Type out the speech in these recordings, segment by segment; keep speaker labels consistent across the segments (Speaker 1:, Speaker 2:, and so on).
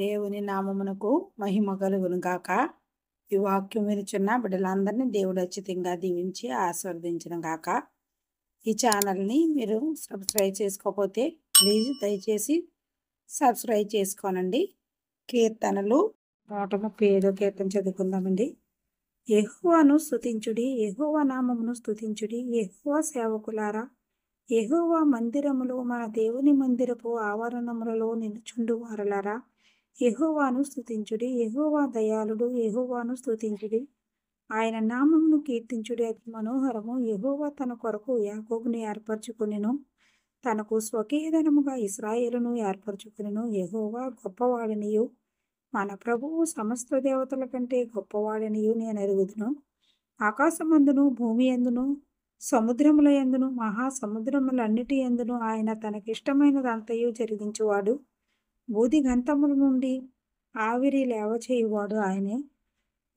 Speaker 1: దేవుని నామమునకు మహిమ కలుగును గాక. ఈ వాక్యం వినుచున్న బిడ్డలందరినీ దేవుడు ఉచితంగా దీవించి ఆశీర్వదించును గాక. ఈ ఛానల్ని మీరు సబ్స్క్రైబ్ చేసుకోకపోతే ప్లీజ్ దయచేసి సబ్స్క్రైబ్ చేసుకోనండి. కీర్తనలు 135 కీర్తన చదువుకుందామండి. యెహోవాను స్తుతించుడి, యెహోవా నామమును స్తుతించుడి, యెహోవా సేవకులారా. యెహోవా మందిరములో, మన దేవుని మందిరపు ఆవరణములలో నిలుచుండు వారలారా, యెహోవాను స్తుతించుడి. యెహోవా దయాళుడు, యెహోవాను స్తుతించుడి. ఆయన నామమును కీర్తించుడి, అది మనోహరము. యెహోవా తన కొరకు యాకోబును ఏర్పరచుకొనెను, తనకు స్వకీయధనముగా ఇశ్రాయేలును ఏర్పరచుకొనెను. యెహోవా గొప్పవాడనియు, మన ప్రభువు సమస్త దేవతల కంటే గొప్పవాడనియు నేను ఎరుగుదును. ఆకాశమందును, భూమి యందును, సముద్రముల యందును, మహాసముద్రములన్నిటి యందును ఆయన తనకిష్టమైనదంతయు జరిగించువాడు. భూదిగంతముల నుండి ఆవిరి లేవచేయువాడు ఆయనే.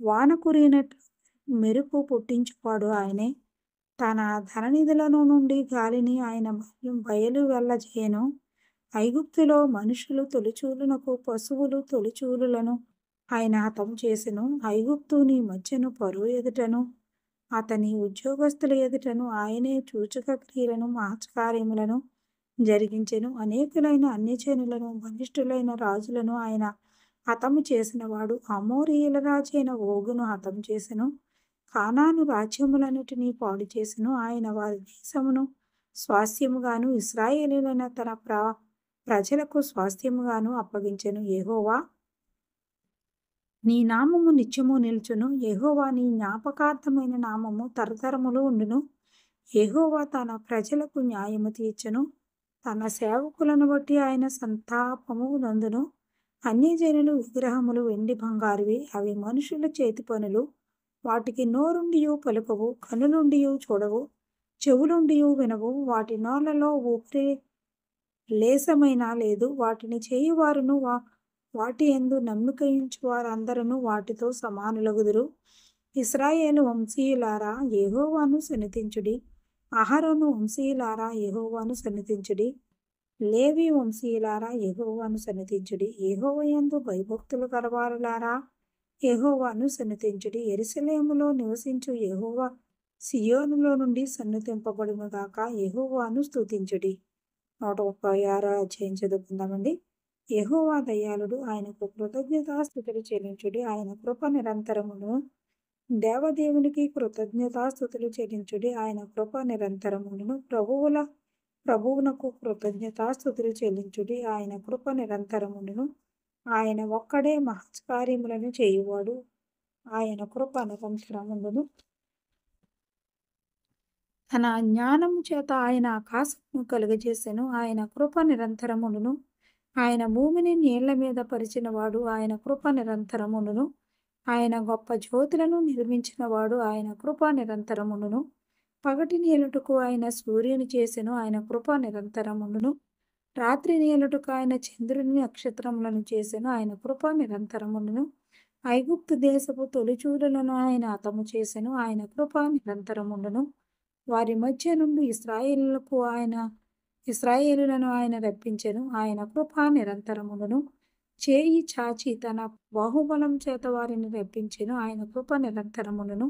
Speaker 1: వాన కురిగినట్లు మెరుపు పుట్టించువాడు ఆయనే. తన ధననిధులను నుండి గాలిని ఆయన బయలు వెళ్ళజేయను. ఐగుప్తులో మనుషులు తొలిచూలునకు, పశువులు తొలిచూలులను ఆయన హతము చేసెను. ఐగుప్తుని మధ్యను పరువు ఎదుటను, అతని ఉద్యోగస్తుల ఎదుటను ఆయనే సూచక క్రియలను, మహత్కార్యములను జరిగించెను. అనేకులైన అన్యజనులను, బలిష్ఠులైన రాజులను ఆయన హతము చేసినవాడు. అమోరీయుల రాజైన ఓగును హతము చేసెను. కానాను రాజ్యములన్నిటినీ పాడు చేసెను. ఆయన వారి దేశమును స్వాస్థ్యముగాను, ఇశ్రాయేలీయులైన తన ప్రజలకు స్వాస్థ్యముగాను అప్పగించెను. యెహోవా నీ నామము నిత్యము నిలుచును. యెహోవా నీ జ్ఞాపకార్థమైన నామము తరతరములు ఉండును. యెహోవా తన ప్రజలకు న్యాయము తీర్చును. తన సేవకులను బట్టి ఆయన సంతాపము నందును. అన్యజనులు విగ్రహములు వెండి బంగారువి, అవి మనుషుల చేతి పనులు. వాటికి నోరుండియు పలుకవు, కనులుండియు చూడవు, చెవులుండియు వినవు. వాటి నోళ్లలో ఊపిరి లేశమైనా లేదు. వాటిని చేయువారును వాటి యందు నమ్మికయుంచు వారందరూ వాటితో సమానులగుదురు. ఇశ్రాయేలు వంశీయులారా, యెహోవాను సన్నిధించుడి. అహరోను వంశీయులారా, యెహోవాను సన్నిధించుడి. లేవి వంశీయులారా, యెహోవాను సన్నిధించుడి. యెహోవా యందు భయభక్తులు గలవారులారా, యెహోవాను సన్నిధించుడి. యెరూషలేములో నివసించు యెహోవా సియోనులో నుండి సన్నుతింపబడును గాక. యెహోవాను స్తుతించుడి. 136 అధ్యాయం చదువుకుందామండి. యెహోవా దయాళుడు, ఆయనకు కృతజ్ఞతాస్తుతులు చెల్లించుడి. ఆయన కృప నిరంతరమును. దేవదేవునికి కృతజ్ఞతాస్తుతులు చెల్లించుడి. ఆయన కృప నిరంతరమును. ప్రభువునకు కృతజ్ఞతాస్తుతులు చెల్లించుడి. ఆయన కృప నిరంతరమును. ఆయన ఒక్కడే మహత్కార్యములను చేయువాడు. ఆయన కృప నిరంతరమును. తన జ్ఞానము చేత ఆయన ఆకాశమును కలుగజేసెను. ఆయన కృప నిరంతరమును. ఆయన భూమిని నీళ్ల మీద పరిచినవాడు. ఆయన కృప నిరంతరమును. ఆయన గొప్ప జ్యోతులను నిర్మించినవాడు. ఆయన కృప నిరంతరమును. పగటి నీలుటకు ఆయన సూర్యుని చేసెను. ఆయన కృప నిరంతరమును. రాత్రి నీలుటకు ఆయన చంద్రుని నక్షత్రములను చేసెను. ఆయన కృప నిరంతరమును. ఐగుప్తు దేశపు తొలిచూలులను ఆయన హతము చేసెను. ఆయన కృప నిరంతరమును. వారి మధ్య నుండి ఇశ్రాయేలులను ఆయన రప్పించెను. ఆయన కృప నిరంతరమును. చేయి చాచి తన బాహుబలం చేత వారిని రప్పించెను. ఆయన కృప నిరంతరమును.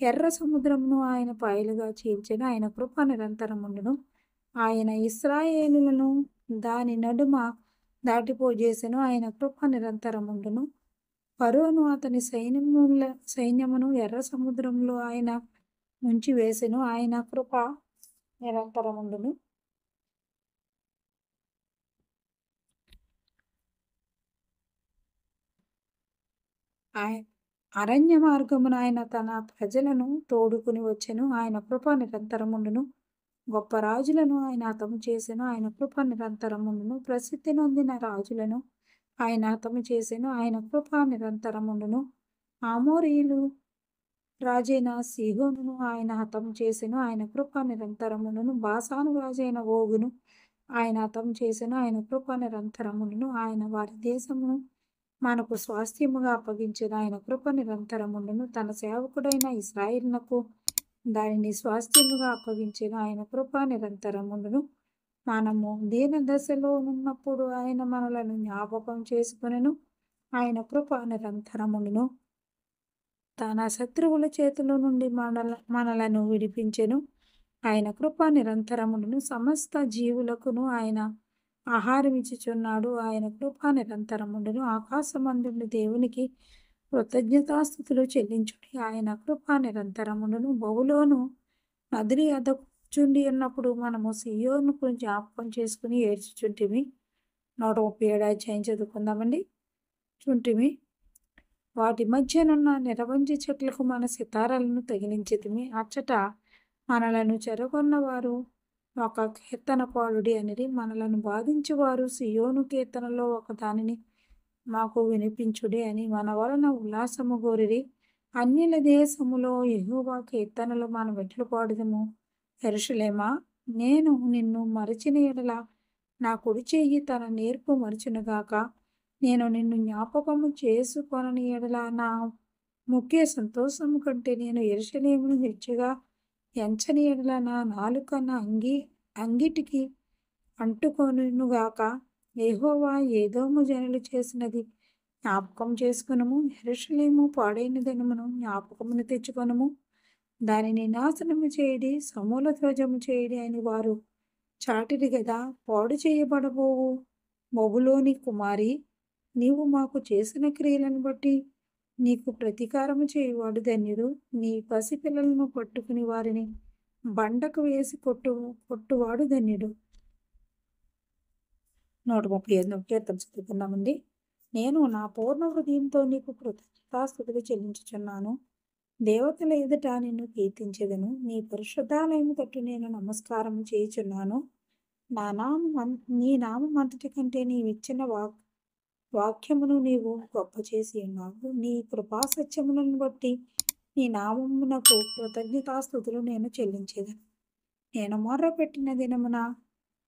Speaker 1: ఎర్ర సముద్రమును ఆయన పాయలుగా చీల్చెను. ఆయన కృప నిరంతరమును. ఆయన ఇశ్రాయేలులను దాని నడుమ దాటిపోజేసెను. ఆయన కృప నిరంతరమును. ఫరోను అతని సైన్యమును ఎర్ర సముద్రంలో ఆయన ముంచి వేసెను. ఆయన కృప నిరంతరమును. అరణ్య మార్గమున ఆయన తన ప్రజలను తోడుకుని వచ్చెను. ఆయన కృప నిరంతరమును. గొప్ప రాజులను ఆయన హతము చేసెను. ఆయన కృప నిరంతరమును. ప్రసిద్ధి నొందిన రాజులను ఆయన హతము చేసెను. ఆయన కృప నిరంతరమును. ఆమోరీయులు రాజైన సీహోనును ఆయన హతము చేసెను. ఆయన కృప నిరంతరమును. బాషాను రాజైన ఓగును ఆయన హతము చేసెను. ఆయన కృప నిరంతరమును. ఆయన వారి దేశమును మనకు స్వాస్థ్యముగా అప్పగించెను. ఆయన కృప నిరంతరమును. తన సేవకుడైన ఇశ్రాయేలునకు దానిని స్వాస్థ్యముగా అప్పగించెను. ఆయన కృప నిరంతరమును. మనము దీన దశలో ఉన్నప్పుడు ఆయన మనలను జ్ఞాపకం చేసుకొనెను. ఆయన కృప నిరంతరముండును. తన శత్రువుల చేతిలో నుండి మనలను విడిపించెను. ఆయన కృప నిరంతరముండును. సమస్త జీవులకును ఆయన ఆహారం ఇచ్చుచున్నాడు. ఆయన కృప నిరంతరముండును. ఆకాశమందుండి దేవునికి కృతజ్ఞతాస్తుతులు చెల్లించుడి. ఆయన కృప నిరంతరముండును. బబులోను నదిని యొద్ద కూర్చుండి ఉన్నప్పుడు మనము సీయోనుకు జ్ఞాపకం చేసుకుని ఏడ్చుచుంటిమి. 137 అధ్యాయం చదువుకుందామండి. చుంటిమి. వాటి మధ్యనున్న నిరవంజి చెట్లకు మన సితారాలను తగిలించితిమి. అచ్చట మనలను చెరగొన్నవారు ఒక కీర్తన పాడుడి అనిరి. మనలను బాధించువారు సియోను కీర్తనలో ఒక దానిని మాకు వినిపించుడి అని మన వలన ఉల్లాసము గోరిరి. అన్యుల దేశములో యెహోవా కీర్తనలు మనం ఎట్లు పాడుదము. యెరూషలేమా, నేను నిన్ను మరచిన ఎడల నా కుడి చెయ్యి తన నేర్పు మరచునుగాక. నేను నిన్ను జ్ఞాపకము చేసుకొనని ఎడల నా ముఖ్య సంతోషము కంటే నేను యెరూషలేమును హెచ్చుగా ఎంచని ఎడల నా నాలుక నా అంగిటికి అంటుకొనుగాక. యెహోవా ఏదోము జనులు చేసినది జ్ఞాపకం చేసుకొనుము. యెరూషలేము పాడైన దినమును జ్ఞాపకమును తెచ్చుకొనుము. దానిని నాశనము చేయడి, సమూల ధ్వజము చేయడి అని వారు చాటిరి గదా. పాడు చేయబడబోవు బబులోని కుమారి, నీవు మాకు చేసిన క్రియలను బట్టి నీకు ప్రతీకారము చేయువాడు ధన్యుడు. నీ పసిపిల్లలను పట్టుకుని వారిని బండకు వేసి కొట్టువాడు ధన్యుడు. 135 కీర్తన చదువుకున్నామండి. నేను నా పూర్ణ హృదయంతో నీకు కృతజ్ఞతాస్తుతులు చెల్లించుచున్నాను. దేవతల ఎదుట నిన్ను కీర్తించెదను. నీ పరిశుద్ధాలయము తట్టు నేను నమస్కారం చేయుచున్నాను. నీ నామం అంతటి కంటే నీవిచ్చిన వాక్యమును నీవు గొప్ప చేసి ఉన్నావు. నీ కృపా సత్యములను బట్టి నీ నామమునకు కృతజ్ఞతాస్తుతులు నేను చెల్లించేదను. నేను మొర్రపెట్టిన దినమున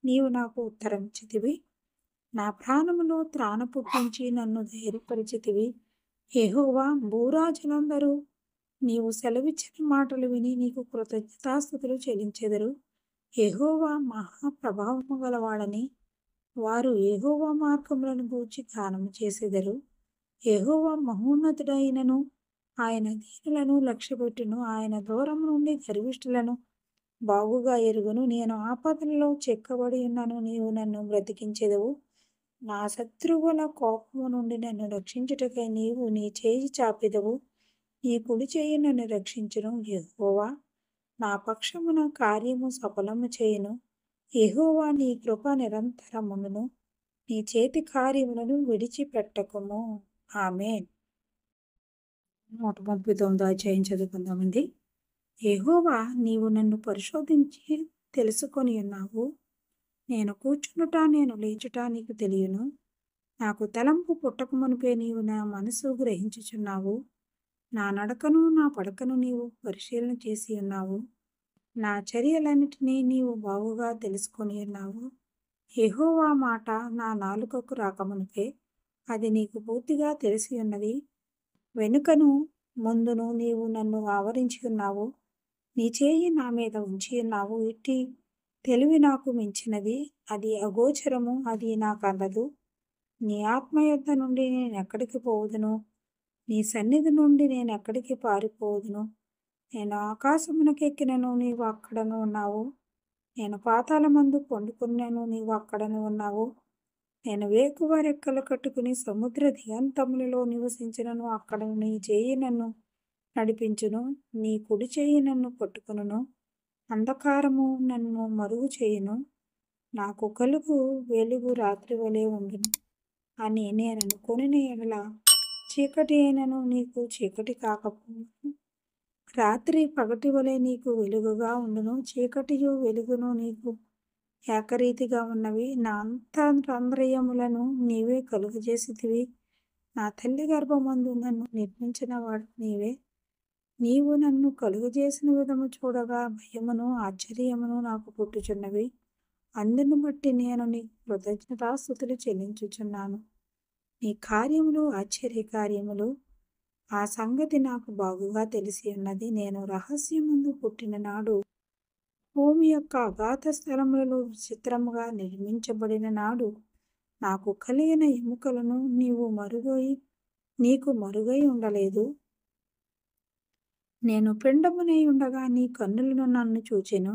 Speaker 1: నీవు నాకు ఉత్తరమిచ్చితివి. నా ప్రాణములో త్రాణ పుట్టించి నన్ను ధైర్యపరిచితివి. యెహోవా, భూరాజులందరూ నీవు సెలవిచ్చిన మాటలు విని నీకు కృతజ్ఞతాస్తుతులు చెల్లించెదరు. యెహోవా మహాప్రభావము గలవాడని వారు యెహోవా మార్గములను గూర్చి గానము చేసెదరు. యెహోవా మహోన్నతుడైనను ఆయన దీనులను లక్ష్యపెట్టును. ఆయన దూరం నుండి గర్విష్ఠులను బాగుగా ఎరుగును. నేను ఆపదలలో చెక్కబడి ఉన్నాను, నీవు నన్ను బ్రతికించెదవు. నా శత్రువుల కోపము నుండి నన్ను రక్షించుటకై నీవు నీ చేయి చాపెదవు. నీ కుడి చేయి నన్ను రక్షించును. యెహోవా నా పక్షమున కార్యము సఫలము చేయును. యెహోవా నీ కృప నిరంతరముండును. నీ చేతి కార్యములను విడిచిపెట్టకుము. ఆమేన్. 139 అధ్యాయం చదువుకుందామండి. యెహోవా, నీవు నన్ను పరిశోధించి తెలుసుకొని ఉన్నావు. నేను కూర్చునుట నేను లేచుట నీకు తెలియను. నాకు తలంపు పుట్టకమునుపే నీవు నా మనసు గ్రహించుచున్నావు. నా నడకను నా పడకను నీవు పరిశీలన చేసి ఉన్నావు. నా చర్యలన్నిటినీ నీవు బాగుగా తెలుసుకొని ఉన్నావు. యెహోవా మాట నా నాలుకకు రాకమునుపే అది నీకు పూర్తిగా తెలిసి ఉన్నది. వెనుకను ముందును నీవు నన్ను ఆవరించి ఉన్నావు. నీ చేయి నా మీద ఉంచి ఉన్నావు. ఇట్టి తెలివి నాకు మించినది, అది అగోచరము, అది నాకందదు. నీ ఆత్మ యొద్ద నుండి నేనెక్కడికి పోవుదును? నీ సన్నిధి నుండి నేనెక్కడికి పారిపోవుదును? నేను ఆకాశమునకెక్కినను, నీవు అక్కడను ఉన్నావు. నేను పాతాళమందు పండుకున్నను, నీవు అక్కడను ఉన్నావు. నేను వేకువ రెక్కలు కట్టుకుని సముద్ర దిగంతములలో నివసించినను, అక్కడను నీ చేయి నన్ను నడిపించును. నీ కుడి చేయి నన్ను పట్టుకొనును. అంధకారము నన్ను మరుగు చేయును. నాకు కలుగు వెలుగు రాత్రి వలె ఉండును అని నేను అనుకొనిన ఎడల చీకటి అయినను నీకు చీకటి కాకపోవును. రాత్రి పగటి వలె నీకు వెలుగుగా ఉండును. చీకటియు వెలుగును నీకు ఏకరీతిగా ఉన్నవి. నా అంతరంద్రియములను నీవే కలుగజేసితివి. నా తల్లి గర్భమందు నన్ను నిర్మించిన వాడు నీవే. నీవు నన్ను కలుగజేసిన విధము చూడగా భయమును ఆశ్చర్యమును నాకు పుట్టుచున్నవి. అందును బట్టి నేను నీ కృతజ్ఞతాస్తుతులు చెల్లించుచున్నాను. నీ కార్యములు ఆశ్చర్యకార్యములు. ఆ సంగతి నాకు బాగుగా తెలిసి ఉన్నది. నేను రహస్యమందు పుట్టిన నాడు భూమి యొక్క అగాధ స్థలములలో విచిత్రముగా నిర్మించబడిన నాడు నాకు కలిగిన ఎముకలను నీకు మరుగై ఉండలేదు. నేను పిండమునై ఉండగా నీ కన్నులను నన్ను చూచెను.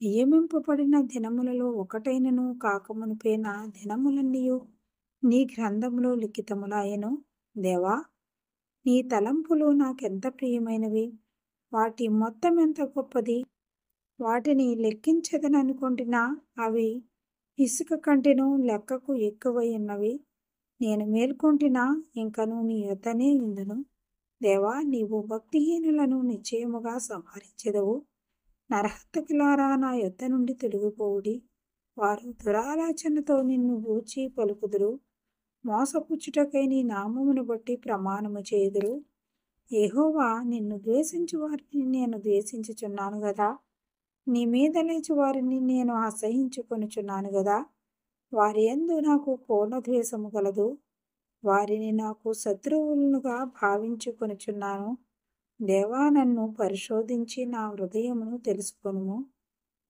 Speaker 1: నియమింపబడిన దినములలో ఒకటైనను కాకమునిపే నా దినములన్నీయు నీ గ్రంథములో లిఖితములాయెను. దేవా, నీ తలంపులు నాకెంత ప్రియమైనవి! వాటి మొత్తం ఎంత గొప్పది! వాటిని లెక్కించదననుకొంటినా అవి ఇసుక కంటెను లెక్కకు ఎక్కువై ఉన్నవి. నేను మేల్కొంటినా ఇంకను నీ యొద్దనే ఉందును. దేవా, నీవు భక్తిహీనులను నిశ్చయముగా సంహరించెదవు. నరహంతకులారా, నా యొద్ద నుండి తొలగిపోవుడి. వారు దురాలోచనతో నిన్ను గూర్చి పలుకుదురు. మోసపుచ్చుటకై నీ నామమును బట్టి ప్రమాణము చేయుదురు. యెహోవా, నిన్ను ద్వేషించు వారిని నేను ద్వేషించుచున్నాను గదా! నీ మీద లేచి వారిని నేను అసహ్యించుకొనుచున్నాను గదా! వారి యందు నాకు పూర్ణ ద్వేషము కలదు. వారిని నాకు శత్రువులుగా భావించుకొనుచున్నాను. దేవా, నన్ను పరిశోధించి నా హృదయమును తెలుసుకొనుము.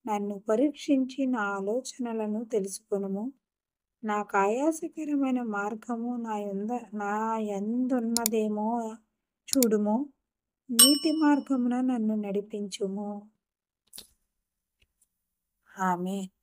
Speaker 1: నన్ను పరీక్షించి నా ఆలోచనలను తెలుసుకొనుము. నాకు ఆయాసకరమైన మార్గము నా యందున్నదేమో చూడుము. నీతి మార్గమున నన్ను నడిపించుము. ఆమేన్.